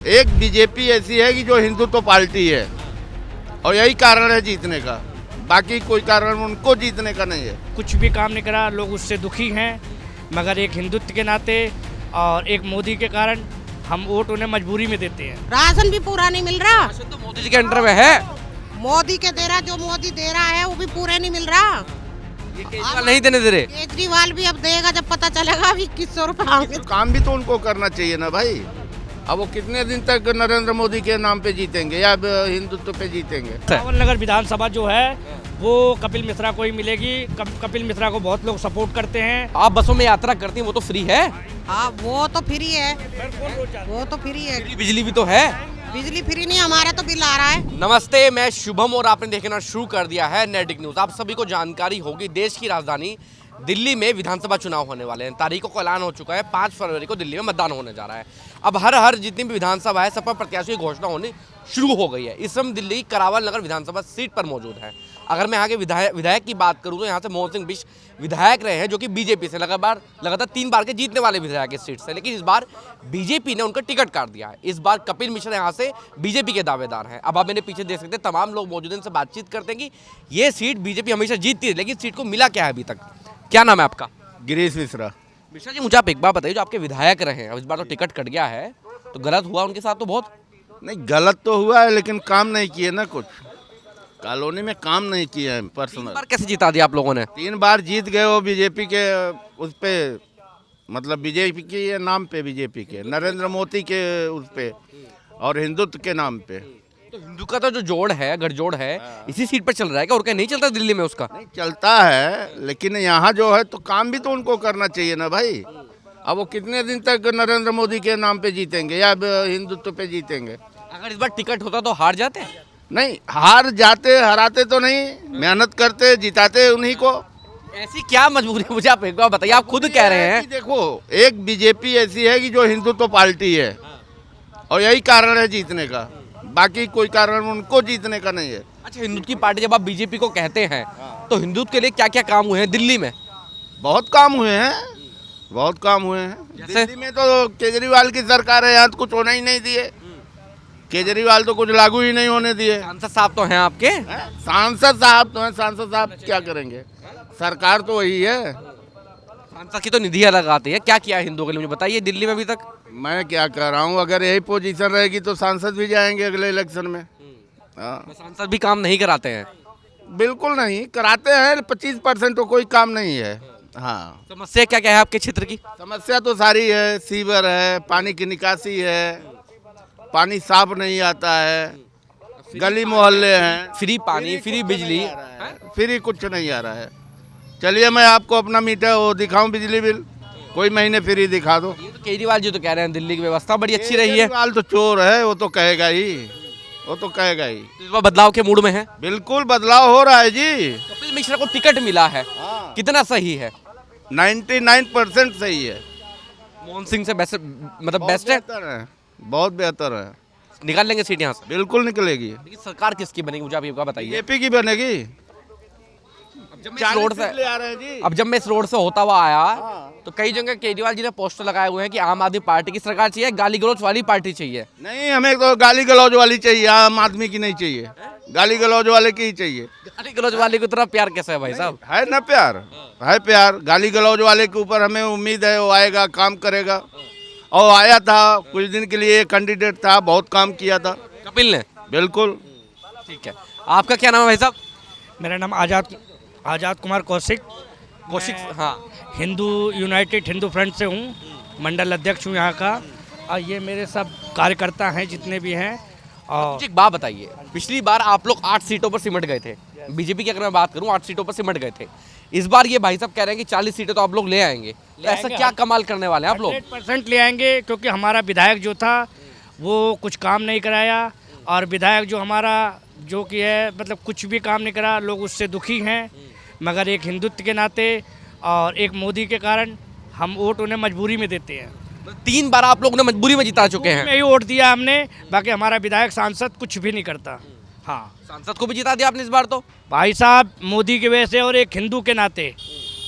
एक बीजेपी ऐसी है कि जो हिंदुत्व पार्टी है और यही कारण है जीतने का, बाकी कोई कारण उनको जीतने का नहीं है। कुछ भी काम नहीं करा, लोग उससे दुखी हैं, मगर एक हिंदुत्व के नाते और एक मोदी के कारण हम वोट उन्हें मजबूरी में देते हैं। राशन भी पूरा नहीं मिल रहा। राशन तो मोदी जी के अंडर में है, मोदी के दे रहा, जो मोदी दे रहा है वो भी पूरे नहीं मिल रहा। ये केजरीवाल नहीं देने दे रहे। केजरीवाल भी अब देगा जब पता चलेगा अभी 2100 रुपए। तो काम भी तो उनको करना चाहिए ना भाई। अब वो कितने दिन तक नरेंद्र मोदी के नाम पे जीतेंगे या हिंदुत्व पे जीतेंगे? रावल नगर विधानसभा जो है वो कपिल मिश्रा को ही मिलेगी। कपिल मिश्रा को बहुत लोग सपोर्ट करते हैं। आप बसों में यात्रा करती हैं, वो तो फ्री है। हाँ वो तो फ्री है, वो तो फ्री है। बिजली भी तो है। बिजली फ्री नहीं, हमारा तो बिल आ रहा है। नमस्ते, मैं शुभम और आपने देखना शुरू कर दिया है नेटिक न्यूज। आप सभी को जानकारी होगी, देश की राजधानी दिल्ली में विधानसभा चुनाव होने वाले हैं। तारीखों का ऐलान हो चुका है, 5 फरवरी को दिल्ली में मतदान होने जा रहा है। अब हर जितनी भी विधानसभा है, सब पर प्रत्याशियों की घोषणा होनी शुरू हो गई है। इस समय दिल्ली करावल नगर विधानसभा सीट पर मौजूद है। अगर मैं यहाँ के विधायक की बात करूँ तो यहाँ से मोहन सिंह बिष्ट विधायक रहे हैं, जो कि बीजेपी से लगातार 3 बार के जीतने वाले विधायक इस सीट से, लेकिन इस बार बीजेपी ने उनका टिकट काट दिया है। इस बार कपिल मिश्रा यहाँ से बीजेपी के दावेदार हैं। अब आप मेरे पीछे देख सकते हैं, तमाम लोग मौजूद हैं, इनसे बातचीत करते हैं कि ये सीट बीजेपी हमेशा जीतती है, लेकिन सीट को मिला क्या है अभी तक। क्या नाम है आपका? गिरीश मिश्रा। मिश्रा जी, मुझे आप एक बात बताइए, जो आपके विधायक रहे हैं, अब इस बार तो टिकट कट गया है, तो गलत हुआ उनके साथ तो बहुत? नहीं, गलत तो हुआ है लेकिन काम नहीं किए ना, कुछ कॉलोनी में काम नहीं किए हैं। 3 पर्सनल बार कैसे जिता दिया आप लोगों ने? 3 बार जीत गए वो बीजेपी के उस पे, मतलब बीजेपी के नाम पे, बीजेपी के नरेंद्र मोदी के उस पे और हिंदुत्व के नाम पे। तो हिंदू का तो जो जोड़ है, गठजोड़ है, इसी सीट पर चल रहा है क्या? और क्या नहीं चलता दिल्ली में उसका? नहीं चलता है, लेकिन यहाँ जो है तो काम भी तो उनको करना चाहिए ना भाई। अब वो कितने दिन तक नरेंद्र मोदी के नाम पे जीतेंगे या हिंदुत्व पे जीतेंगे? अगर इस बार टिकट होता तो हार जाते? नहीं, हार जाते, हराते तो नहीं, मेहनत करते, जिताते उन्हीं को। ऐसी क्या मजबूरी है, मुझे आप एक बार बताइए। आप खुद कह रहे हैं। देखो, एक बीजेपी ऐसी है कि जो हिंदुत्व पार्टी है और यही कारण है जीतने का, बाकी कोई कारण उनको जीतने का नहीं है। अच्छा, हिंदुत्व की पार्टी जब आप बीजेपी को कहते हैं, तो हिंदुत्व के लिए क्या क्या काम हुए हैं दिल्ली में? बहुत काम हुए हैं, बहुत काम हुए हैं। दिल्ली में तो केजरीवाल की सरकार है, यहाँ तो कुछ होना ही नहीं दिए। केजरीवाल तो कुछ लागू ही नहीं होने दिए। सांसद साहब तो हैं आपके। सांसद साहब तो हैं, सांसद साहब क्या करेंगे? सरकार तो वही है। सांसद की तो निधि अलग आती है। क्या किया है हिंदुओं के लिए, मुझे बताइए दिल्ली में अभी तक? मैं क्या कह रहा हूँ, अगर यही पोजीशन रहेगी तो सांसद भी जाएंगे अगले इलेक्शन में। हाँ, तो सांसद भी काम नहीं कराते हैं? बिल्कुल नहीं कराते हैं, 25% तो कोई काम नहीं है। हाँ, समस्या क्या क्या है आपके क्षेत्र की? समस्या तो सारी है, सीवर है, पानी की निकासी है, पानी साफ नहीं आता है, गली मोहल्ले हैं, फ्री पानी, फ्री बिजली, फ्री कुछ नहीं आ रहा है। चलिए मैं आपको अपना मीटर वो दिखाऊं, बिजली बिल कोई महीने फ्री दिखा दो। ये तो केजरीवाल जी तो कह रहे हैं दिल्ली की व्यवस्था बड़ी अच्छी रही है। केजरीवाल तो चोर है, वो तो कहेगा ही, वो तो कहेगा ही। तो इस बार बदलाव के मूड में है? बिल्कुल बदलाव हो रहा है जी। कपिल मिश्रा को टिकट मिला है, कितना सही है? 99% सही है। मोहन सिंह से बेस्ट, मतलब बेस्ट है? बेहतर है, बहुत बेहतर है। निकाल लेंगे सीट यहाँ से? बिल्कुल निकलेगी। लेकिन सरकार किसकी बनेगी, मुझे आप ये बताइए। बीजेपी की बनेगी। जब मैं इस रोड से ले आ रहे हैं जी। अब जब मैं इस रोड से होता हुआ आया, तो कई जगह केजरीवाल जी ने पोस्टर लगाए हुए हैं कि आम आदमी पार्टी की सरकार चाहिए, गाली गलौज वाली पार्टी चाहिए। नहीं, हमें तो गाली गलौज वाली चाहिए, आम आदमी की नहीं चाहिए। गाली गलौज वाले की ही चाहिए। गाली गलौज वाली को इतना प्यार कैसे है भाई साहब? है ना प्यार, है प्यार। गाली गलौज वाले के ऊपर हमें उम्मीद है वो आएगा, काम करेगा। और आया था कुछ दिन के लिए, कैंडिडेट था, बहुत काम किया था कपिल ने। बिल्कुल। ठीक है, आपका क्या नाम है भाई साहब? मेरा नाम आज़ाद कुमार कौशिक। हाँ। हिंदू यूनाइटेड हिंदू फ्रंट से हूँ, मंडल अध्यक्ष हूँ यहाँ का। और ये मेरे सब कार्यकर्ता हैं जितने भी हैं। और मुझे एक बात बताइए, पिछली बार आप लोग 8 सीटों पर सिमट गए थे। बीजेपी की अगर मैं बात करूं, 8 सीटों पर सिमट गए थे। इस बार ये भाई साहब कह रहे हैं कि 40 सीटें तो आप लोग ले आएंगे। तो ऐसा क्या कमाल करने वाले हैं आप लोग? 100% ले आएंगे, क्योंकि हमारा विधायक जो था वो कुछ काम नहीं कराया। और विधायक जो हमारा जो कि है, मतलब कुछ भी काम नहीं करा, लोग उससे दुखी हैं, मगर एक हिंदुत्व के नाते और एक मोदी के कारण हम वोट उन्हें मजबूरी में देते हैं। 3 बार आप लोग ने मजबूरी में जिता चुके हैं। में ही वोट दिया हमने, बाकी हमारा विधायक सांसद कुछ भी नहीं करता। हाँ, सांसद को भी जिता दिया आपने इस बार तो। भाई साहब मोदी की वजह से और एक हिंदू के नाते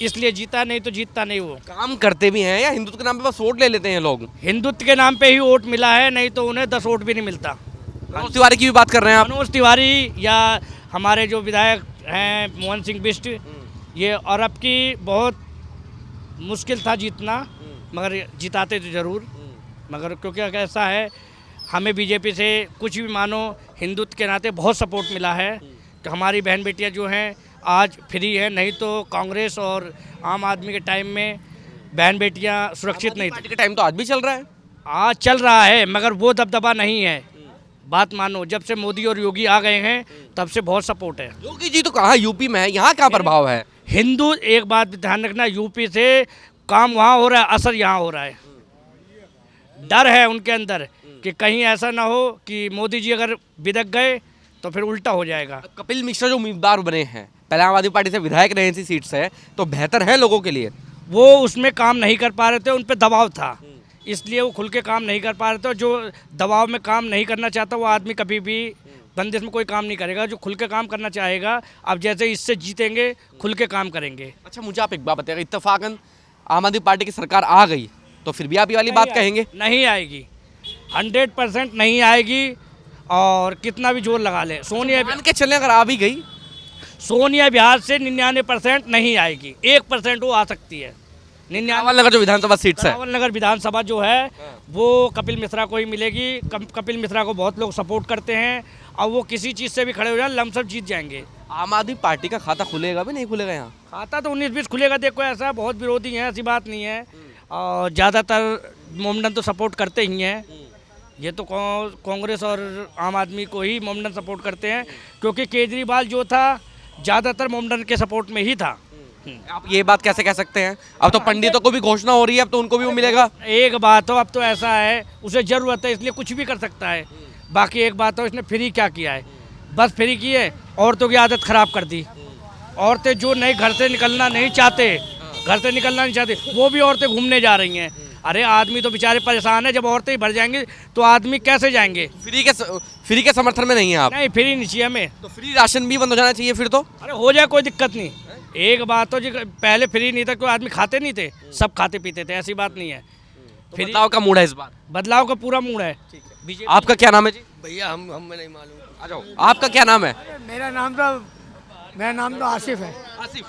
इसलिए जीता, नहीं तो जीतता नहीं वो। काम करते भी हैं या हिंदुत्व के नाम पे बस वोट ले लेते हैं लोग? हिंदुत्व के नाम पे ही वोट मिला है, नहीं तो उन्हें 10 वोट भी नहीं मिलता। मनोज तिवारी की भी बात कर रहे हैं आप? मनोज तिवारी या हमारे जो विधायक हैं मोहन सिंह बिष्ट, ये और अब की बहुत मुश्किल था जीतना, मगर जिताते तो जरूर। मगर क्योंकि ऐसा है, हमें बीजेपी से कुछ भी मानो हिंदुत्व के नाते बहुत सपोर्ट मिला है कि हमारी बहन बेटियां जो हैं आज फ्री है, नहीं तो कांग्रेस और आम आदमी के टाइम में बहन बेटियां सुरक्षित नहीं पार्टी थी। का टाइम तो आज भी चल रहा है। आज चल रहा है मगर वो दबदबा नहीं है। बात मानो, जब से मोदी और योगी आ गए हैं तब से बहुत सपोर्ट है। योगी जी तो कहाँ, यूपी में है, यहाँ क्या प्रभाव है? हिंदू, एक बात ध्यान रखना, यूपी से काम वहाँ हो रहा है, असर यहाँ हो रहा है। डर है उनके अंदर कि कहीं ऐसा ना हो कि मोदी जी अगर बिदक गए तो फिर उल्टा हो जाएगा। कपिल मिश्रा जो उम्मीदवार बने हैं, पहले आम आदमी पार्टी से विधायक रहे इसी सीट से, तो बेहतर है लोगों के लिए? वो उसमें काम नहीं कर पा रहे थे, उन पर दबाव था, इसलिए वो खुल के काम नहीं कर पा रहे थे। और जो दबाव में काम नहीं करना चाहता वो आदमी कभी भी बंदिश में कोई काम नहीं करेगा। जो खुल के काम करना चाहेगा, अब जैसे इससे जीतेंगे खुल के काम करेंगे। अच्छा, मुझे आप एक बात बताइएगा, इत्तेफाकन आम आदमी पार्टी की सरकार आ गई तो फिर भी आप ये वाली बात कहेंगे? नहीं आएगी, 100% नहीं आएगी। और कितना भी जोर लगा ले, मान के चले अगर आ भी गई, सोनिया बिहार से 99% नहीं आएगी, 1% वो आ सकती है। 99 नगर जो विधानसभा सीट है, रावल नगर विधानसभा जो है वो कपिल मिश्रा को ही मिलेगी। कपिल मिश्रा को बहुत लोग सपोर्ट करते हैं और वो किसी चीज़ से भी खड़े हो जाए लमसम जीत जाएंगे। आम आदमी पार्टी का खाता खुलेगा भी नहीं खुलेगा यहाँ? खाता तो 19-20 खुलेगा। देखो ऐसा बहुत विरोधी हैं, ऐसी बात नहीं है। और ज़्यादातर मोमडन तो सपोर्ट करते ही हैं। ये तो कांग्रेस और आम आदमी को ही मोमडन सपोर्ट करते हैं, क्योंकि केजरीवाल जो था ज़्यादातर मोमडन के सपोर्ट में ही था। आप ये बात कैसे कह सकते हैं? अब तो पंडितों को भी घोषणा हो रही है, अब तो उनको भी वो मिलेगा। एक बात हो, अब तो ऐसा है उसे ज़रूरत है इसलिए कुछ भी कर सकता है। बाकी एक बात हो, इसने फ्री क्या किया है? बस फ्री की है, औरतों की आदत ख़राब कर दी। औरतें जो नई घर से निकलना नहीं चाहते, वो भी औरतें घूमने जा रही हैं। अरे आदमी तो बेचारे परेशान है, जब औरतें ही भर जाएंगी तो आदमी कैसे जाएंगे? फ्री के समर्थन में नहीं है आप? नहीं, फ्री नहीं चाहिए हमें। तो फ्री राशन भी बंद हो जाना चाहिए फिर तो? अरे हो जाए, कोई दिक्कत नहीं। एक बात हो जी, पहले फ्री नहीं था, कोई आदमी खाते नहीं थे, सब खाते पीते थे, ऐसी बात नहीं है। तो बदलाव का मूड है इस बार? बदलाव का पूरा मूड है। आपका क्या नाम है जी? भैया हमें नहीं मालूम। आ जाओ, आपका क्या नाम है? मेरा नाम तो आसिफ है। आसिफ।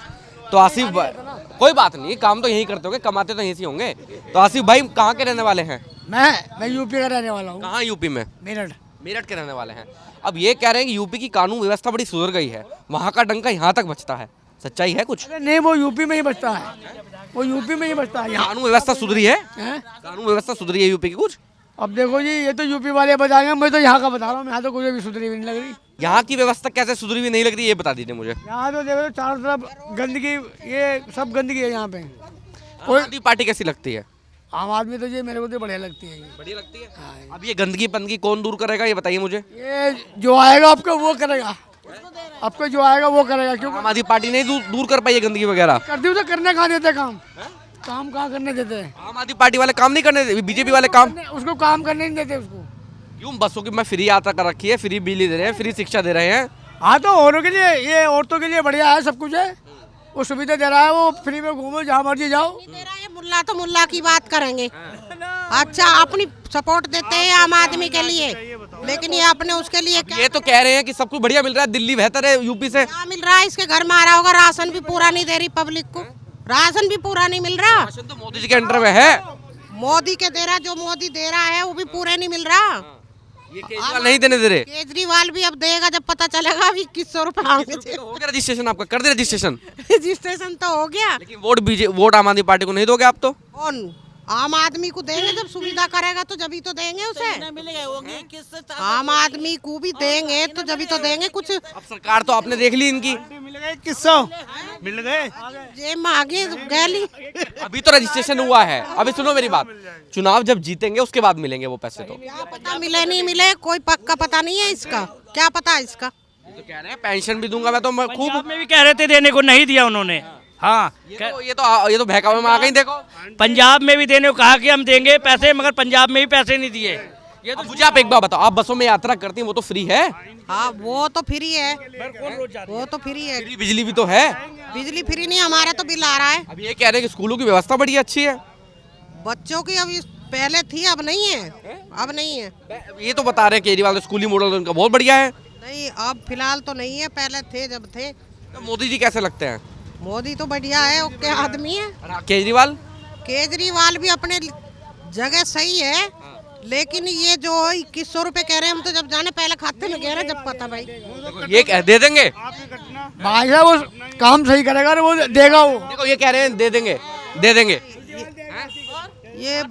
तो आसिफ भाई, कोई बात नहीं, काम तो यही करते होंगे, कमाते तो यहीं से होंगे। तो आसिफ भाई कहाँ के रहने वाले हैं? मैं यूपी का रहने वाला हूँ। कहाँ यूपी में? मेरठ। मेरठ के रहने वाले हैं। अब ये कह रहे हैं कि यूपी की कानून व्यवस्था बड़ी सुधर गई है, वहाँ का डंका यहाँ तक बचता है, सच्चाई है कुछ? अरे नहीं, वो यूपी में ही बचता है, वो यूपी में ही बचता है। यहाँ कानून व्यवस्था सुधरी है? हैं? कानून व्यवस्था सुधरी है यूपी की कुछ? अब देखो जी, ये तो यूपी वाले बताएंगे, मैं तो यहाँ का बता रहा हूँ। यहाँ तो कोई भी सुधरी भी नहीं लग रही। यहाँ की व्यवस्था कैसे सुधरी हुई नहीं लग रही, ये बता दीजिए मुझे। यहाँ तो देखो चारों तरफ गंदगी, ये सब गंदगी है यहाँ पे। आम आदमी पार्टी कैसी लगती है? आम आदमी तो ये मेरे को तो बढ़िया लगती है। बढ़िया लगती है। अब ये गंदगी पंदगी कौन दूर करेगा, ये बताइए मुझे। ये जो आएगा आपको वो करेगा, आपको जो आएगा वो करेगा। क्यों आम आदमी पार्टी नहीं दूर कर पाई है गंदगी वगैरह? करती हूँ तो करने कहाँ देते काम कहाँ करने देते हैं? आम आदमी पार्टी वाले काम नहीं करने देते, बीजेपी वाले काम। उसको काम करने नहीं देते उसको। क्यों? बसों की मैं फ्री यात्रा कर रखी है, फ्री बिजली दे रहे हैं, फ्री शिक्षा दे रहे हैं। हाँ, तो औरों के लिए, ये औरतों के लिए बढ़िया है, सब कुछ है, वो सुविधा दे रहा है। वो फ्री में घूमो, जहाँ मर्जी जाओ। ये मुल्ला तो मुल्ला की बात करेंगे। अच्छा, अपनी सपोर्ट देते हैं आम आदमी के लिए, लेकिन ये अपने उसके लिए क्या ये तो कह रहे हैं कि सब कुछ बढ़िया मिल रहा है, दिल्ली बेहतर है यूपी से। क्या मिल रहा है? इसके घर में आ रहा होगा, राशन भी पूरा नहीं दे रही पब्लिक को, राशन भी पूरा नहीं मिल रहा। राशन तो मोदी जी के अंडर में है। मोदी के दे रहा, जो मोदी दे रहा है वो भी पूरे नहीं मिल रहा। ये केजरीवाल नहीं देने दे रहे। केजरीवाल भी अब देगा, जब पता चलेगा। अभी 2100 रुपए आएंगे। हो गया रजिस्ट्रेशन आपका? कर दे रजिस्ट्रेशन। रजिस्ट्रेशन तो हो गया, लेकिन वोट आम आदमी पार्टी को नहीं दोगे आप तो? कौन आम आदमी को देंगे? जब सुविधा करेगा तो जभी तो देंगे उसे। आम आदमी को भी देंगे तो जभी तो देंगे कुछ। अब सरकार तो आपने देख ली इनकी। मिल गए 2100 मिल गए। जेब में आगे गैली। अभी तो रजिस्ट्रेशन हुआ है। अभी सुनो मेरी बात, चुनाव जब जीतेंगे उसके बाद मिलेंगे वो पैसे। तो क्या पता मिले नहीं मिले, कोई पक्का पता नहीं है इसका। क्या पता है इसका? तो कह रहे हैं पेंशन भी दूंगा मैं, तो मैं खूब। पंजाब में भी कह रहे थे देने को, नहीं दिया उन्होंने। हाँ, ये तो बहकावे में आ गई। देखो पंजाब में भी देने को कहा कि हम देंगे पैसे, मगर पंजाब में भी पैसे नहीं दिए। ये तो मुझे आप एक बार बताओ, आप बसों में यात्रा करती हैं वो तो फ्री है, हाँ वो तो फ्री है, वो तो फ्री है। फ्री बिजली भी तो है। बिजली फ्री नहीं, हमारा तो बिल आ रहा है। अब ये कह रहे हैं कि स्कूलों की व्यवस्था बड़ी अच्छी है। बच्चों की अभी पहले थी, अब नहीं है, अब नहीं है। ये तो बता रहे हैं केजरीवाल स्कूली मॉडल उनका बहुत बढ़िया है। नहीं अब फिलहाल तो नहीं है, पहले थे जब थे। तो मोदी जी कैसे लगते हैं? मोदी तो बढ़िया है, ओके आदमी है। और केजरीवाल? केजरीवाल भी अपने जगह सही है, लेकिन ये जो 2100 रुपए कह रहे हैं, हम तो जब जाने पहले खाते में कह रहे हैं, जब पता भाई। ये दे देंगे? भाई साहब वो काम सही करेगा वो देगा वो। देखो ये कह रहे हैं दे देंगे, दे देंगे। ये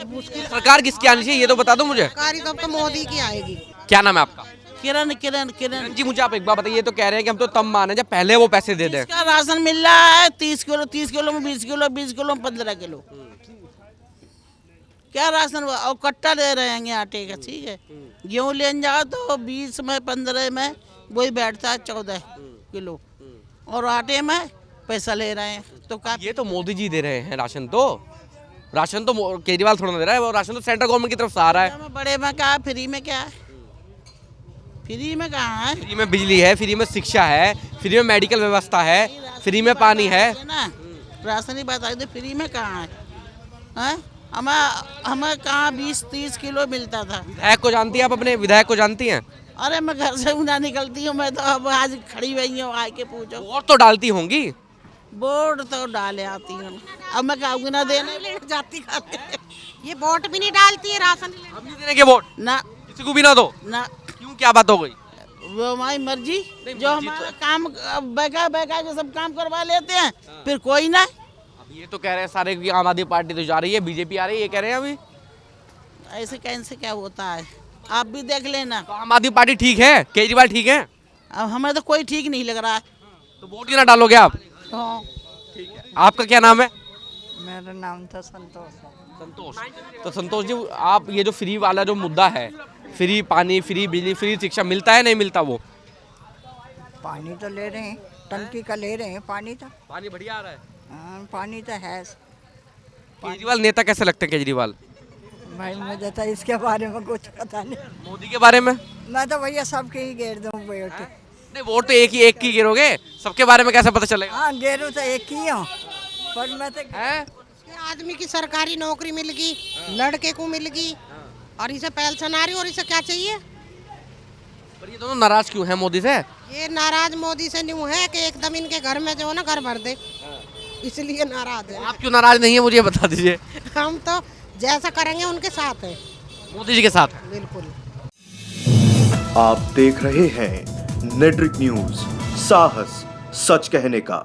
मुश्किल सरकार किसकी आनी चाहिए ये तो बता दो मुझे। सरकारी तो मोदी की आएगी। क्या नाम है आपका? किरण किरण किरण जी मुझे आप एक बार बताइए, ये तो कह रहे हैं कि हम तो तब माने जब पहले वो पैसे दे दें। इसका राशन मिल रहा है 30 किलो में 20 किलो, 20 किलो में 15 किलो। क्या राशन और कट्टा दे रहे हैं आटे का, ठीक है। गेहूँ लेने जाओ तो 20 में 15 में वही बैठता है 14 किलो, और आटे में पैसा ले रहे हैं। तो का ये तो मोदी जी दे रहे हैं राशन तो केजरीवाल थोड़ा ना दे रहा है, वो राशन तो सेंट्रल गवर्नमेंट की तरफ से आ रहा है। बड़े में क्या, फ्री में क्या है? फ्री में कहाँ है? फ्री में बिजली है, फ्री में शिक्षा है, फ्री में मेडिकल व्यवस्था है, फ्री में पानी है ना। राशन ही बता दो, फ्री में कहाँ है? हैं? हमें कहाँ 20-30 किलो मिलता था। विधायक को जानती हैं आप? अपने विधायक को जानती हैं? अरे मैं घर से ना निकलती हूँ, मैं तो अब आज खड़ी हुई हूँ, आके पूछो। वोट तो डालती होंगी? वोट तो डाले आती हूँ, अब मैं कहूँगी ना देने लेने जाती खाते। ये वोट भी नहीं डालती है, राशन अब नहीं देने के वोट ना किसी को भी ना दो? ना। क्यों, क्या बात हो गई? वो हमारी मर्जी, जो हमारा काम बैठा जो सब काम करवा लेते हैं, फिर कोई ना। अब ये तो कह रहे हैं सारे कि आम आदमी पार्टी तो जा रही है, बीजेपी आ रही है, ये कह रहे हैं अभी। ऐसे कैसे क्या होता है, आप भी देख लेना। तो आम आदमी पार्टी ठीक है, केजरीवाल ठीक है, अब हमें तो कोई ठीक नहीं लग रहा है। तो वोट क्यों ना डालोगे आप? हाँ। आपका क्या नाम है? मेरा नाम था संतोष। संतोष। तो संतोष जी, आप ये जो फ्री वाला जो मुद्दा है, फ्री पानी, फ्री बिजली, फ्री शिक्षा, मिलता है नहीं मिलता? वो पानी तो ले रहे हैं, टंकी का ले रहे हैं पानी तो। पानी बढ़िया आ रहा है। हाँ, पानी तो है। केजरीवाल नेता कैसे लगते हैं केजरीवाल? भाई मुझे तो इसके बारे में कुछ पता नहीं। मोदी के बारे में? मैं तो भैया सबके ही घेर दूँ वोट। नहीं, वोट तो एक की गिरोगे, सबके बारे में कैसे पता चलेगा? हाँ घेरू तो एक ही हूँ, पर मैं तो आदमी की सरकारी नौकरी मिल गई, लड़के को मिल गई, और इसे पेंशन आ रही, और इसे क्या चाहिए? पर ये दोनों नाराज क्यों हैं मोदी से? ये नाराज मोदी से न्यू है कि एकदम इनके घर में जो है ना घर भर दे, इसलिए नाराज है। आप क्यों नाराज नहीं है मुझे ये बता दीजिए। हम तो जैसा करेंगे उनके साथ है, मोदी जी के साथ। बिल्कुल। आप देख रहे हैं नेट्रिक न्यूज, साहस सच कहने का।